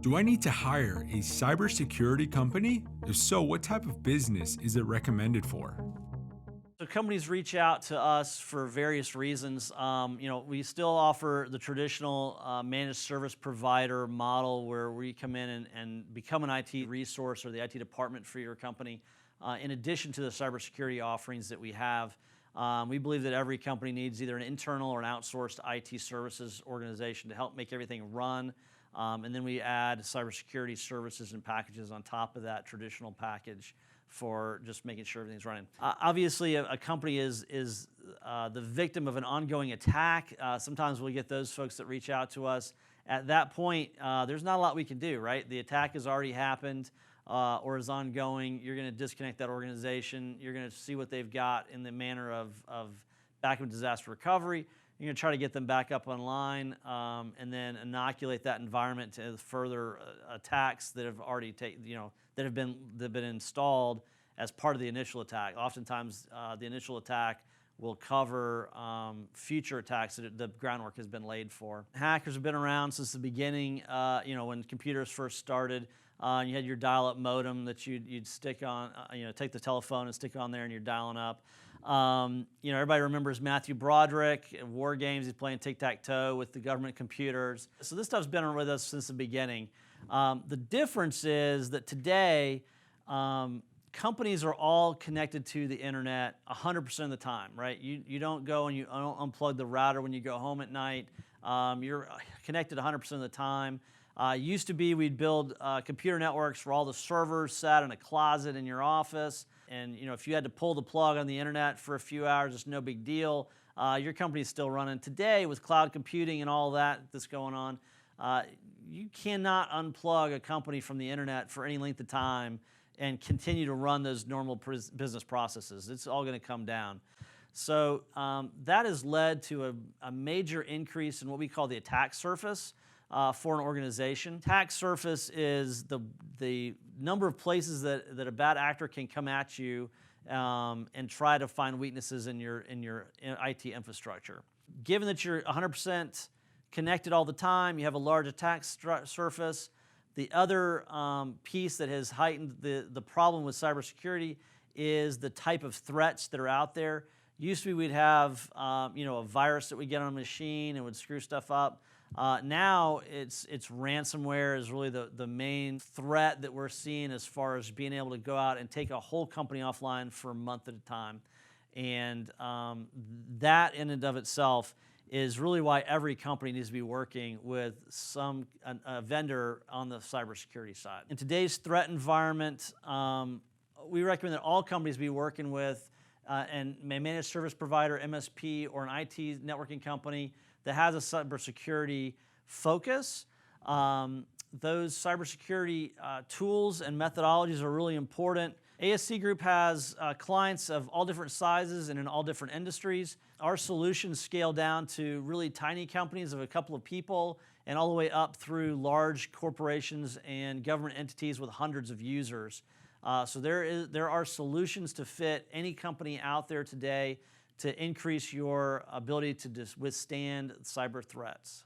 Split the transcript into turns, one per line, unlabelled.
Do I need to hire a cybersecurity company? If so, what type of business is it recommended for?
So companies reach out to us for various reasons. We still offer the traditional managed service provider model where we come in and become an IT resource or the IT department for your company. In addition to the cybersecurity offerings that we have, we believe that every company needs either an internal or an outsourced IT services organization to help make everything run. And then we add cybersecurity services and packages on top of that traditional package for just making sure everything's running. Obviously, a company is the victim of an ongoing attack. Sometimes we get those folks that reach out to us. At that point, there's not a lot we can do, right? The attack has already happened or is ongoing. You're going to disconnect that organization. You're going to see what they've got in the manner of backup disaster recovery. You're going to try to get them back up online and then inoculate that environment to further attacks that have already that have been installed as part of the initial attack. Oftentimes, the initial attack will cover future attacks that the groundwork has been laid for. Hackers have been around since the beginning. When computers first started, you had your dial-up modem that you'd stick on. Take the telephone and stick on there, and you're dialing up. Everybody remembers Matthew Broderick at War Games. He's playing tic-tac-toe with the government computers. So this stuff's been with us since the beginning. The difference is that today, companies are all connected to the internet 100% of the time, right? You don't go and you don't unplug the router when you go home at night. You're connected 100% of the time. Used to be we'd build computer networks where all the servers sat in a closet in your office. And if you had to pull the plug on the internet for a few hours, it's no big deal. Your company's still running. Today, with cloud computing and all that's going on, you cannot unplug a company from the internet for any length of time and continue to run those normal business processes. It's all going to come down. So that has led to a major increase in what we call the attack surface for an organization. Attack surface is the number of places that a bad actor can come at you and try to find weaknesses in your IT infrastructure. Given that you're 100% connected all the time, you have a large attack surface. The other piece that has heightened the problem with cybersecurity is the type of threats that are out there. Used to be we'd have a virus that we get on a machine and would screw stuff up. Now it's ransomware is really the main threat that we're seeing as far as being able to go out and take a whole company offline for a month at a time. And that in and of itself is really why every company needs to be working with a vendor on the cybersecurity side. In today's threat environment, we recommend that all companies be working with a managed service provider, MSP, or an IT networking company that has a cybersecurity focus. Those cybersecurity tools and methodologies are really important. ASC Group has clients of all different sizes and in all different industries. Our solutions scale down to really tiny companies of a couple of people and all the way up through large corporations and government entities with hundreds of users. So there are solutions to fit any company out there today to increase your ability to withstand cyber threats.